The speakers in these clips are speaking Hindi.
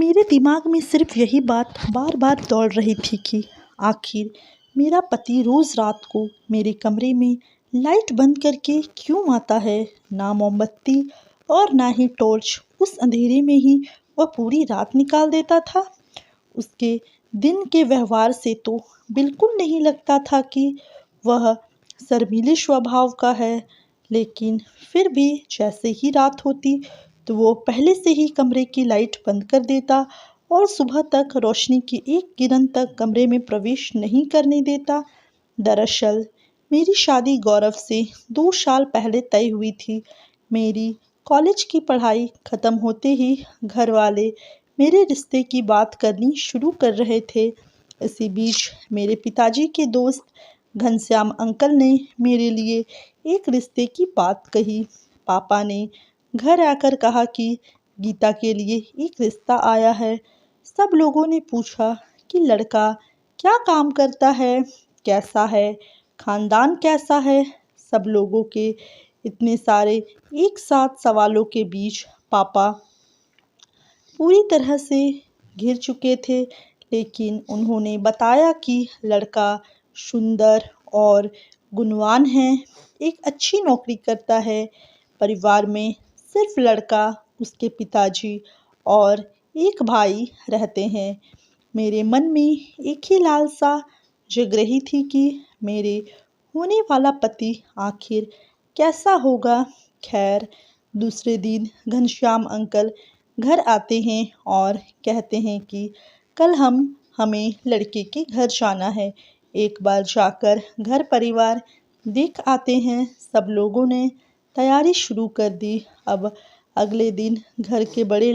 मेरे दिमाग में सिर्फ यही बात बार बार दौड़ रही थी कि आखिर मेरा पति रोज़ रात को मेरे कमरे में लाइट बंद करके क्यों आता है। ना मोमबत्ती और ना ही टॉर्च, उस अंधेरे में ही वह पूरी रात निकाल देता था। उसके दिन के व्यवहार से तो बिल्कुल नहीं लगता था कि वह शर्मीले स्वभाव का है, लेकिन फिर भी जैसे ही रात होती तो वो पहले से ही कमरे की लाइट बंद कर देता और सुबह तक रोशनी की एक किरण तक कमरे में प्रवेश नहीं करने देता। दरअसल मेरी शादी गौरव से 2 साल पहले तय हुई थी। मेरी कॉलेज की पढ़ाई ख़त्म होते ही घर वाले मेरे रिश्ते की बात करनी शुरू कर रहे थे। इसी बीच मेरे पिताजी के दोस्त घनश्याम अंकल ने मेरे लिए एक रिश्ते की बात कही। पापा ने घर आकर कहा कि गीता के लिए एक रिश्ता आया है। सब लोगों ने पूछा कि लड़का क्या काम करता है, कैसा है, खानदान कैसा है। सब लोगों के इतने सारे एक साथ सवालों के बीच पापा पूरी तरह से घिर चुके थे, लेकिन उन्होंने बताया कि लड़का सुंदर और गुणवान है, एक अच्छी नौकरी करता है। परिवार में सिर्फ लड़का, उसके पिताजी और एक भाई रहते हैं। मेरे मन में एक ही लालसा जग रही थी कि मेरे होने वाला पति आखिर कैसा होगा। खैर, दूसरे दिन घनश्याम अंकल घर आते हैं और कहते हैं कि कल हमें लड़के के घर जाना है। एक बार जाकर घर परिवार देख आते हैं। सब लोगों ने तैयारी शुरू कर दी। अब अगले दिन घर के बड़े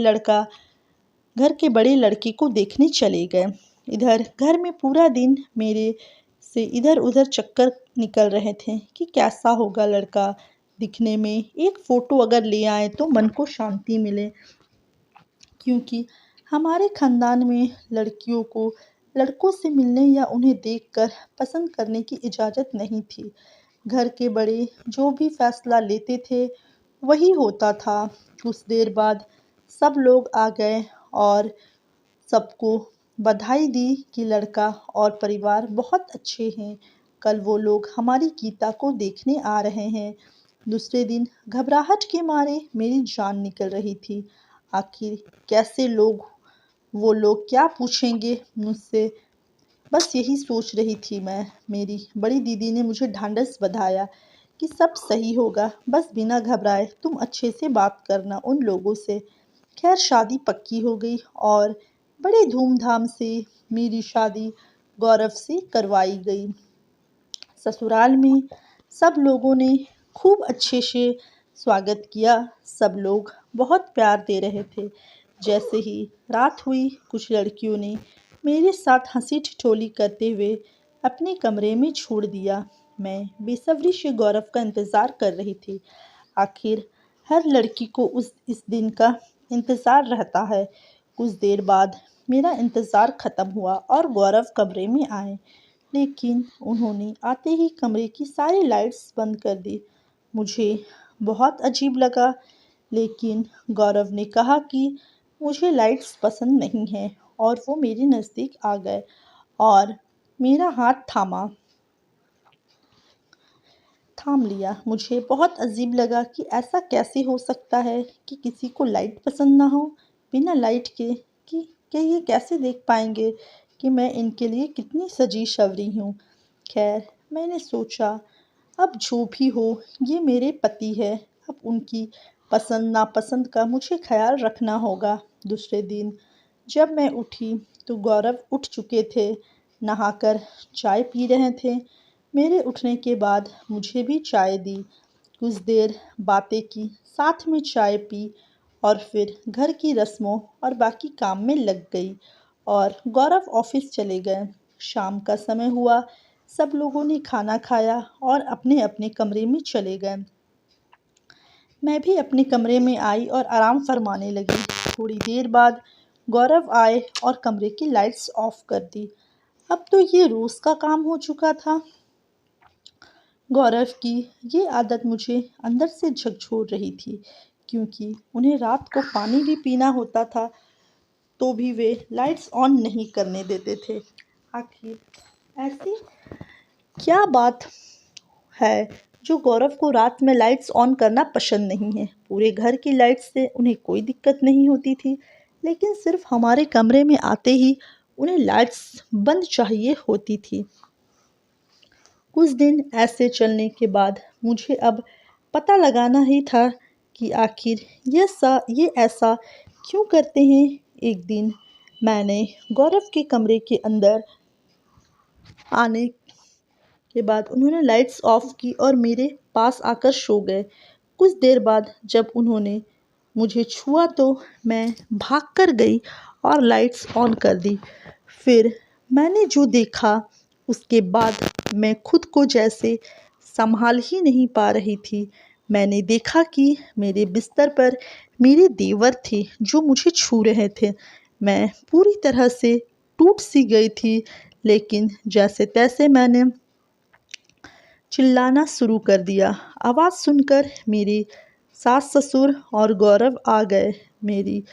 लड़के को देखने चले गए। इधर घर में पूरा दिन मेरे से इधर उधर चक्कर निकल रहे थे कि कैसा होगा लड़का दिखने में। एक फ़ोटो अगर ले आए तो मन को शांति मिले, क्योंकि हमारे खानदान में लड़कियों को लड़कों से मिलने या उन्हें देखकर पसंद करने की इजाज़त नहीं थी। घर के बड़े जो भी फैसला लेते थे वही होता था। कुछ देर बाद सब लोग आ गए और सबको बधाई दी कि लड़का और परिवार बहुत अच्छे हैं। कल वो लोग हमारी गीता को देखने आ रहे हैं। दूसरे दिन घबराहट के मारे मेरी जान निकल रही थी। आखिर कैसे वो लोग क्या पूछेंगे मुझसे, बस यही सोच रही थी मैं। मेरी बड़ी दीदी ने मुझे ढांढस बंधाया कि सब सही होगा, बस बिना घबराए तुम अच्छे से बात करना उन लोगों से। खैर, शादी पक्की हो गई और बड़े धूमधाम से मेरी शादी गौरव से करवाई गई। ससुराल में सब लोगों ने खूब अच्छे से स्वागत किया। सब लोग बहुत प्यार दे रहे थे। जैसे ही रात हुई, कुछ लड़कियों ने मेरे साथ हंसी ठिठोली करते हुए अपने कमरे में छोड़ दिया। मैं बेसब्री से गौरव का इंतज़ार कर रही थी। आखिर हर लड़की को इस दिन का इंतज़ार रहता है। कुछ देर बाद मेरा इंतज़ार ख़त्म हुआ और गौरव कमरे में आए, लेकिन उन्होंने आते ही कमरे की सारी लाइट्स बंद कर दी। मुझे बहुत अजीब लगा, लेकिन गौरव ने कहा कि मुझे लाइट्स पसंद नहीं हैं और वो मेरे नज़दीक आ गए और मेरा हाथ थाम लिया। मुझे बहुत अजीब लगा कि ऐसा कैसे हो सकता है कि किसी को लाइट पसंद ना हो। बिना लाइट के कि ये कैसे देख पाएंगे कि मैं इनके लिए कितनी सजी सवरी हूँ। खैर, मैंने सोचा अब जो भी हो ये मेरे पति है, अब उनकी पसंद नापसंद का मुझे ख्याल रखना होगा। दूसरे दिन जब मैं उठी तो गौरव उठ चुके थे, नहाकर चाय पी रहे थे। मेरे उठने के बाद मुझे भी चाय दी। कुछ देर बातें की, साथ में चाय पी और फिर घर की रस्मों और बाकी काम में लग गई और गौरव ऑफिस चले गए। शाम का समय हुआ, सब लोगों ने खाना खाया और अपने अपने कमरे में चले गए। मैं भी अपने कमरे में आई और आराम फरमाने लगी। थोड़ी देर बाद गौरव आए और कमरे की लाइट्स ऑफ कर दी। अब तो ये रोज़ का काम हो चुका था। गौरव की ये आदत मुझे अंदर से झकझोर रही थी, क्योंकि उन्हें रात को पानी भी पीना होता था। तो भी वे लाइट्स ऑन नहीं करने देते थे। आखिर ऐसी क्या बात है जो गौरव को रात में लाइट्स ऑन करना पसंद नहीं है? पूरे घर की लाइट्स से उन्हें कोई दिक्कत नहीं होती थी, लेकिन सिर्फ हमारे कमरे में आते ही उन्हें लाइट्स बंद चाहिए होती थी। कुछ दिन ऐसे चलने के बाद मुझे अब पता लगाना ही था कि आखिर ये ऐसा क्यों करते हैं। एक दिन मैंने गौरव के कमरे के अंदर आने के बाद उन्होंने लाइट्स ऑफ की और मेरे पास आकर सो गए। कुछ देर बाद जब उन्होंने मुझे छुआ तो मैं भागकर गई और लाइट्स ऑन कर दी। फिर मैंने जो देखा उसके बाद मैं खुद को जैसे संभाल ही नहीं पा रही थी। मैंने देखा कि मेरे बिस्तर पर मेरे देवर थे जो मुझे छू रहे थे। मैं पूरी तरह से टूट सी गई थी, लेकिन जैसे तैसे मैंने चिल्लाना शुरू कर दिया। आवाज़ सुनकर मेरे सास ससुर और गौरव आ गए। मेरी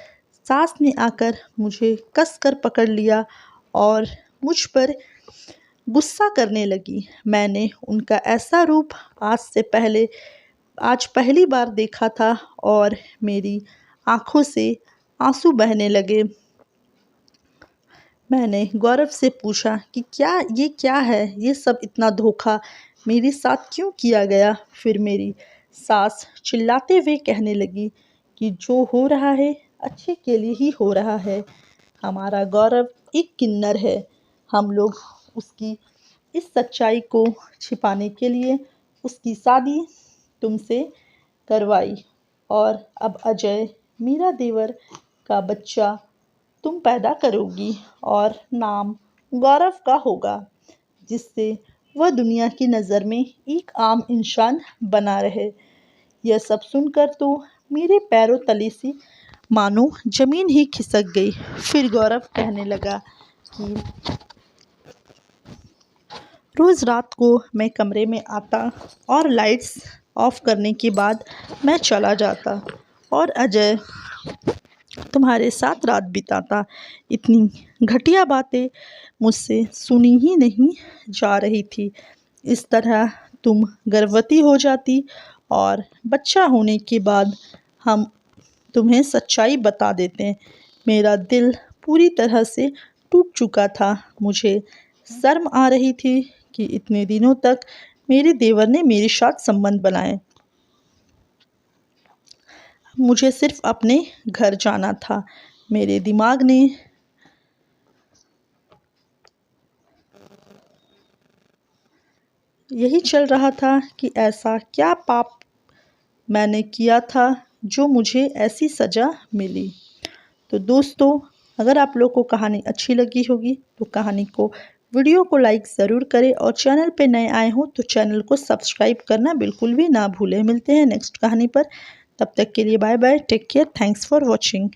सास ने आकर मुझे कसकर पकड़ लिया और मुझ पर गुस्सा करने लगी। मैंने उनका ऐसा रूप आज पहली बार देखा था और मेरी आंखों से आंसू बहने लगे। मैंने गौरव से पूछा कि क्या है, ये सब इतना धोखा मेरे साथ क्यों किया गया? फिर मेरी सास चिल्लाते हुए कहने लगी कि जो हो रहा है अच्छे के लिए ही हो रहा है। हमारा गौरव एक किन्नर है। हम लोग उसकी इस सच्चाई को छिपाने के लिए उसकी शादी तुमसे करवाई और अब अजय मीरा देवर का बच्चा तुम पैदा करोगी और नाम गौरव का होगा, जिससे वह दुनिया की नज़र में एक आम इंसान बना रहे। यह सब सुनकर तो मेरे पैरों तले से मानो जमीन ही खिसक गई। फिर गौरव कहने लगा कि रोज़ रात को मैं कमरे में आता और लाइट्स ऑफ करने के बाद मैं चला जाता और अजय तुम्हारे साथ रात बिताता। इतनी घटिया बातें मुझसे सुनी ही नहीं जा रही थी। इस तरह तुम गर्भवती हो जाती और बच्चा होने के बाद हम तुम्हें सच्चाई बता देते। मेरा दिल पूरी तरह से टूट चुका था। मुझे शर्म आ रही थी कि इतने दिनों तक मेरे देवर ने मेरे साथ संबंध बनाए। मुझे सिर्फ अपने घर जाना था। मेरे दिमाग ने यही चल रहा था कि ऐसा क्या पाप मैंने किया था जो मुझे ऐसी सज़ा मिली। तो दोस्तों, अगर आप लोग को कहानी अच्छी लगी होगी तो वीडियो को लाइक ज़रूर करें और चैनल पे नए आए हों तो चैनल को सब्सक्राइब करना बिल्कुल भी ना भूलें। मिलते हैं नेक्स्ट कहानी पर। तब तक के लिए bye bye, take care, thanks for watching.